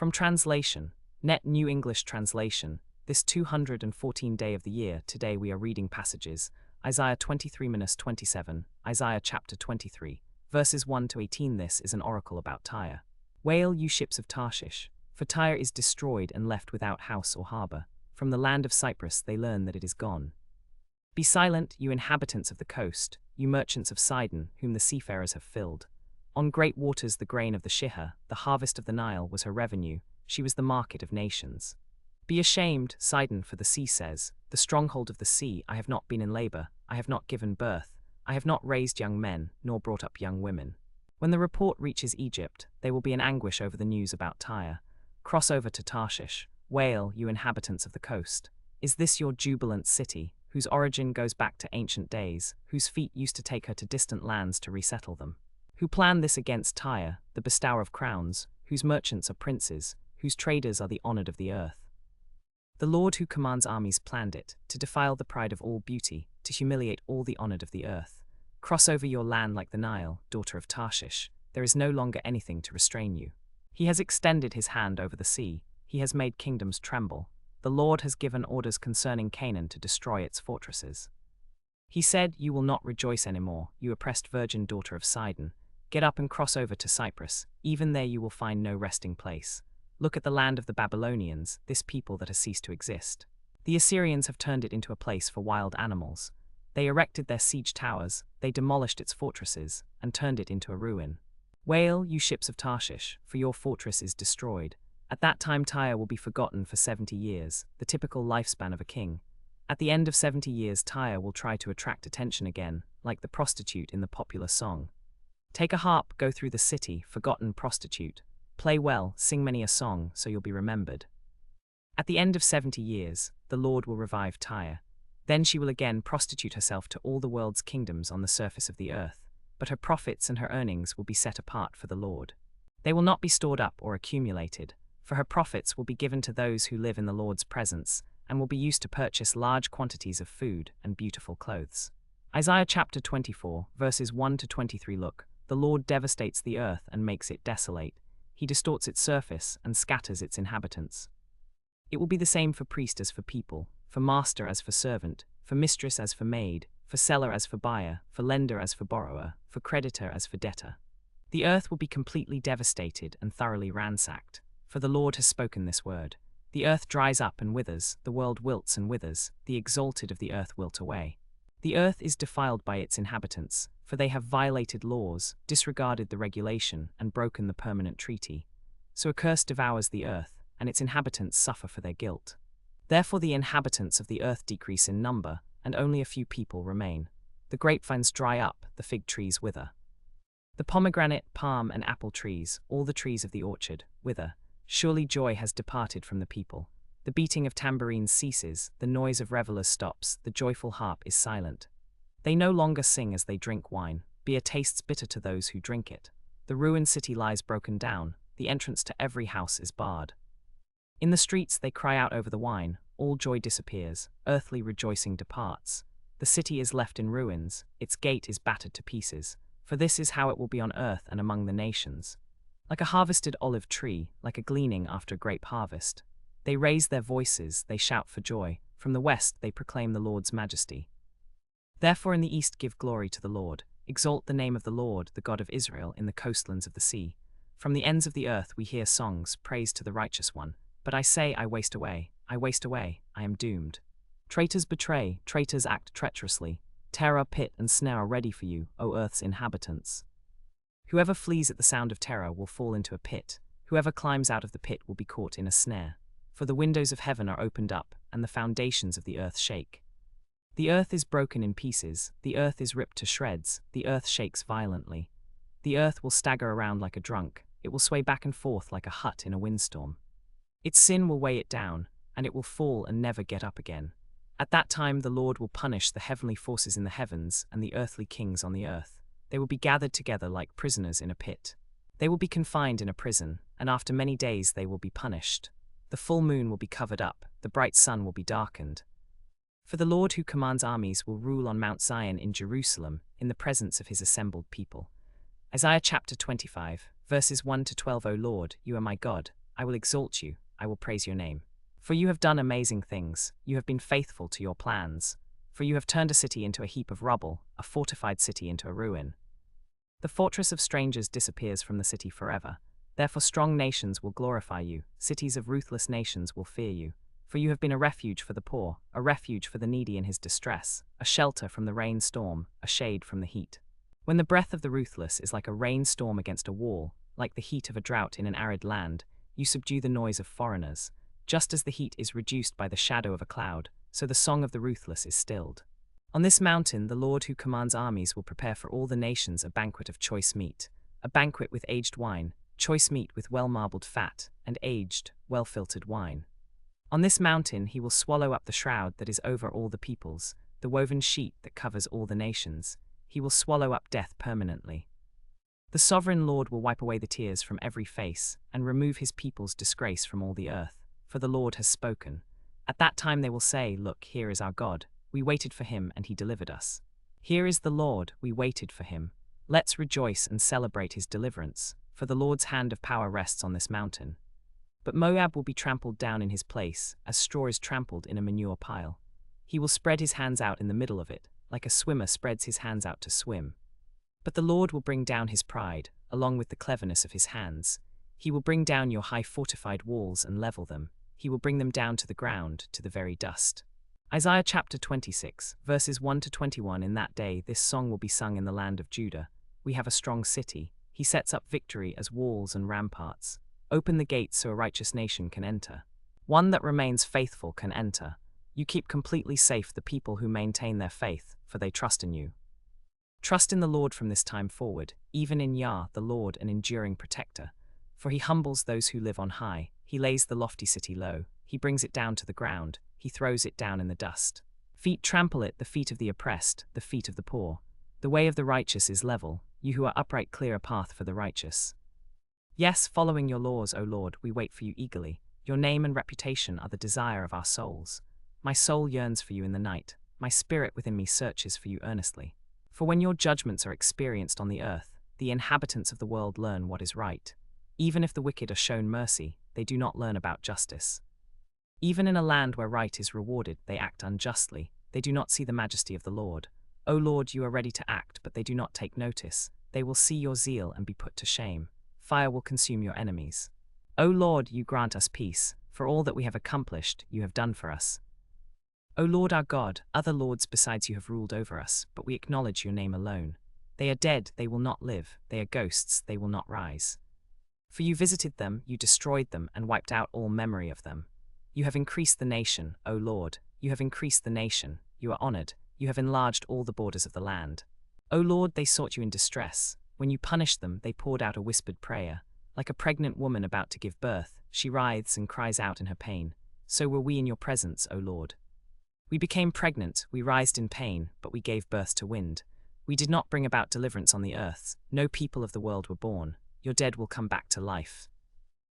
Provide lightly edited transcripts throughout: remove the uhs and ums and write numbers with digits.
From translation, Net New English Translation, this 214 day of the year, today we are reading passages, Isaiah 23-27, Isaiah chapter 23, verses 1 to 18. This is an oracle about Tyre. Wail, you ships of Tarshish, for Tyre is destroyed and left without house or harbor. From the land of Cyprus they learn that it is gone. Be silent, you inhabitants of the coast, you merchants of Sidon, whom the seafarers have filled. On great waters the grain of the Shihah, the harvest of the Nile, was her revenue, she was the market of nations. Be ashamed, Sidon, for the sea says, the stronghold of the sea, I have not been in labor, I have not given birth, I have not raised young men, nor brought up young women. When the report reaches Egypt, they will be in anguish over the news about Tyre. Cross over to Tarshish, wail, you inhabitants of the coast. Is this your jubilant city, whose origin goes back to ancient days, whose feet used to take her to distant lands to resettle them? Who planned this against Tyre, the bestower of crowns, whose merchants are princes, whose traders are the honored of the earth? The Lord who commands armies planned it, to defile the pride of all beauty, to humiliate all the honored of the earth. Cross over your land like the Nile, daughter of Tarshish, there is no longer anything to restrain you. He has extended his hand over the sea, he has made kingdoms tremble. The Lord has given orders concerning Canaan to destroy its fortresses. He said, you will not rejoice anymore, you oppressed virgin daughter of Sidon. Get up and cross over to Cyprus, even there you will find no resting place. Look at the land of the Babylonians, this people that has ceased to exist. The Assyrians have turned it into a place for wild animals. They erected their siege towers, they demolished its fortresses, and turned it into a ruin. Wail, you ships of Tarshish, for your fortress is destroyed. At that time Tyre will be forgotten for 70 years, the typical lifespan of a king. At the end of 70 years Tyre will try to attract attention again, like the prostitute in the popular song. Take a harp, go through the city, forgotten prostitute. Play well, sing many a song, so you'll be remembered. At the end of 70 years, the Lord will revive Tyre. Then she will again prostitute herself to all the world's kingdoms on the surface of the earth, but her profits and her earnings will be set apart for the Lord. They will not be stored up or accumulated, for her profits will be given to those who live in the Lord's presence, and will be used to purchase large quantities of food and beautiful clothes. Isaiah chapter 24, verses 1 to 23. Look, the Lord devastates the earth and makes it desolate. He distorts its surface and scatters its inhabitants. It will be the same for priest as for people, for master as for servant, for mistress as for maid, for seller as for buyer, for lender as for borrower, for creditor as for debtor. The earth will be completely devastated and thoroughly ransacked, for the Lord has spoken this word. The earth dries up and withers, the world wilts and withers, the exalted of the earth wilt away. The earth is defiled by its inhabitants, for they have violated laws, disregarded the regulation, and broken the permanent treaty. So a curse devours the earth, and its inhabitants suffer for their guilt. Therefore the inhabitants of the earth decrease in number, and only a few people remain. The grapevines dry up, the fig trees wither. The pomegranate, palm, and apple trees, all the trees of the orchard, wither. Surely joy has departed from the people. The beating of tambourines ceases, the noise of revelers stops, the joyful harp is silent. They no longer sing as they drink wine, beer tastes bitter to those who drink it. The ruined city lies broken down, the entrance to every house is barred. In the streets they cry out over the wine, all joy disappears, earthly rejoicing departs. The city is left in ruins, its gate is battered to pieces, for this is how it will be on earth and among the nations. Like a harvested olive tree, like a gleaning after a grape harvest. They raise their voices, they shout for joy, from the west they proclaim the Lord's majesty. Therefore in the east give glory to the Lord, exalt the name of the Lord, the God of Israel, in the coastlands of the sea. From the ends of the earth we hear songs, praise to the righteous one. But I say, I waste away, I am doomed. Traitors betray, traitors act treacherously. Terror, pit, and snare are ready for you, O earth's inhabitants. Whoever flees at the sound of terror will fall into a pit. Whoever climbs out of the pit will be caught in a snare. For the windows of heaven are opened up, and the foundations of the earth shake. The earth is broken in pieces, the earth is ripped to shreds, the earth shakes violently. The earth will stagger around like a drunk, it will sway back and forth like a hut in a windstorm. Its sin will weigh it down, and it will fall and never get up again. At that time the Lord will punish the heavenly forces in the heavens and the earthly kings on the earth. They will be gathered together like prisoners in a pit. They will be confined in a prison, and after many days they will be punished. The full moon will be covered up, the bright sun will be darkened. For the Lord who commands armies will rule on Mount Zion in Jerusalem, in the presence of his assembled people. Isaiah chapter 25, verses 1 to 12. O Lord, you are my God, I will exalt you, I will praise your name. For you have done amazing things, you have been faithful to your plans. For you have turned a city into a heap of rubble, a fortified city into a ruin. The fortress of strangers disappears from the city forever. Therefore strong nations will glorify you, cities of ruthless nations will fear you. For you have been a refuge for the poor, a refuge for the needy in his distress, a shelter from the rainstorm, a shade from the heat. When the breath of the ruthless is like a rainstorm against a wall, like the heat of a drought in an arid land, you subdue the noise of foreigners. Just as the heat is reduced by the shadow of a cloud, so the song of the ruthless is stilled. On this mountain the Lord who commands armies will prepare for all the nations a banquet of choice meat, a banquet with aged wine, choice meat with well-marbled fat, and aged, well-filtered wine. On this mountain he will swallow up the shroud that is over all the peoples, the woven sheet that covers all the nations. He will swallow up death permanently. The sovereign Lord will wipe away the tears from every face, and remove his people's disgrace from all the earth, for the Lord has spoken. At that time they will say, Look, here is our God. We waited for him, and he delivered us. Here is the Lord, we waited for him. Let's rejoice and celebrate his deliverance, for the Lord's hand of power rests on this mountain. But Moab will be trampled down in his place, as straw is trampled in a manure pile. He will spread his hands out in the middle of it, like a swimmer spreads his hands out to swim. But the Lord will bring down his pride, along with the cleverness of his hands. He will bring down your high fortified walls and level them. He will bring them down to the ground, to the very dust. Isaiah chapter 26, verses 1 to 21. In that day this song will be sung in the land of Judah. We have a strong city. He sets up victory as walls and ramparts. Open the gates so a righteous nation can enter. One that remains faithful can enter. You keep completely safe the people who maintain their faith, for they trust in you. Trust in the Lord from this time forward, even in Yah, the Lord, an enduring protector. For he humbles those who live on high. He lays the lofty city low. He brings it down to the ground. He throws it down in the dust. Feet trample it, the feet of the oppressed, the feet of the poor. The way of the righteous is level. You who are upright clear a path for the righteous. Yes, following your laws, O Lord, we wait for you eagerly. Your name and reputation are the desire of our souls. My soul yearns for you in the night. My spirit within me searches for you earnestly. For when your judgments are experienced on the earth, the inhabitants of the world learn what is right. Even if the wicked are shown mercy, they do not learn about justice. Even in a land where right is rewarded, they act unjustly. They do not see the majesty of the Lord. O Lord, you are ready to act, but they do not take notice. They will see your zeal and be put to shame. Fire will consume your enemies. O Lord, you grant us peace. For all that we have accomplished, you have done for us. O Lord our God, other lords besides you have ruled over us, but we acknowledge your name alone. They are dead, they will not live. They are ghosts, they will not rise. For you visited them, you destroyed them, and wiped out all memory of them. You have increased the nation, O Lord. You have increased the nation. You are honored. You have enlarged all the borders of the land. O Lord, they sought you in distress. When you punished them, they poured out a whispered prayer. Like a pregnant woman about to give birth, she writhes and cries out in her pain. So were we in your presence, O Lord. We became pregnant, we writhed in pain, but we gave birth to wind. We did not bring about deliverance on the earth. No people of the world were born. Your dead will come back to life.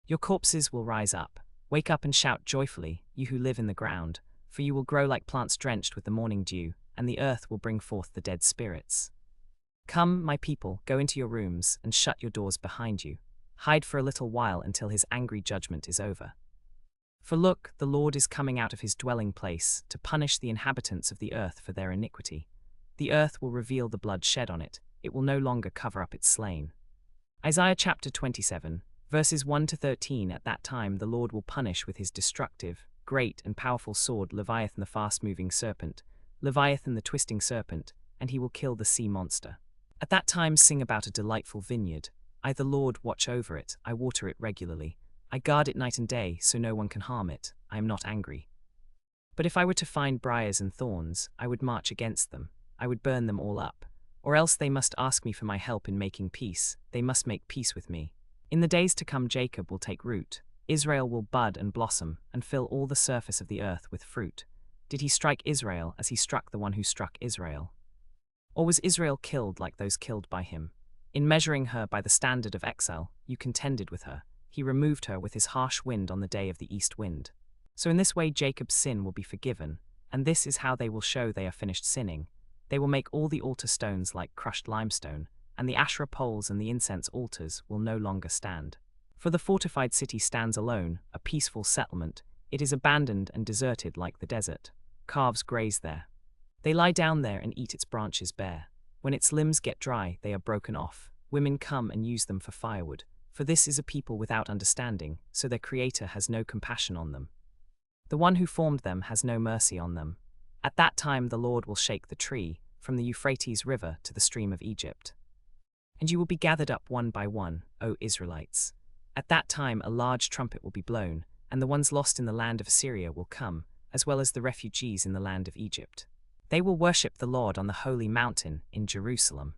Your corpses will rise up. Wake up and shout joyfully, you who live in the ground, for you will grow like plants drenched with the morning dew, and the earth will bring forth the dead spirits. Come, my people, go into your rooms, and shut your doors behind you. Hide for a little while until his angry judgment is over. For look, the Lord is coming out of his dwelling place to punish the inhabitants of the earth for their iniquity. The earth will reveal the blood shed on it. It will no longer cover up its slain. Isaiah chapter 27, verses 1 to 13. At that time the Lord will punish with his destructive, great and powerful sword Leviathan the fast-moving serpent, Leviathan the twisting serpent, and he will kill the sea monster. At that time sing about a delightful vineyard. I the Lord watch over it, I water it regularly. I guard it night and day, so no one can harm it. I am not angry. But if I were to find briars and thorns, I would march against them. I would burn them all up. Or else they must ask me for my help in making peace. They must make peace with me. In the days to come Jacob will take root. Israel will bud and blossom, and fill all the surface of the earth with fruit. Did he strike Israel as he struck the one who struck Israel? Or was Israel killed like those killed by him? In measuring her by the standard of exile, you contended with her. He removed her with his harsh wind on the day of the east wind. So in this way Jacob's sin will be forgiven, and this is how they will show they are finished sinning. They will make all the altar stones like crushed limestone, and the Asherah poles and the incense altars will no longer stand. For the fortified city stands alone, a peaceful settlement. It is abandoned and deserted like the desert. Calves graze there. They lie down there and eat its branches bare. When its limbs get dry, they are broken off. Women come and use them for firewood. For this is a people without understanding, so their Creator has no compassion on them. The one who formed them has no mercy on them. At that time the Lord will shake the tree, from the Euphrates River to the stream of Egypt. And you will be gathered up one by one, O Israelites. At that time a large trumpet will be blown, and the ones lost in the land of Assyria will come, as well as the refugees in the land of Egypt. They will worship the Lord on the holy mountain in Jerusalem.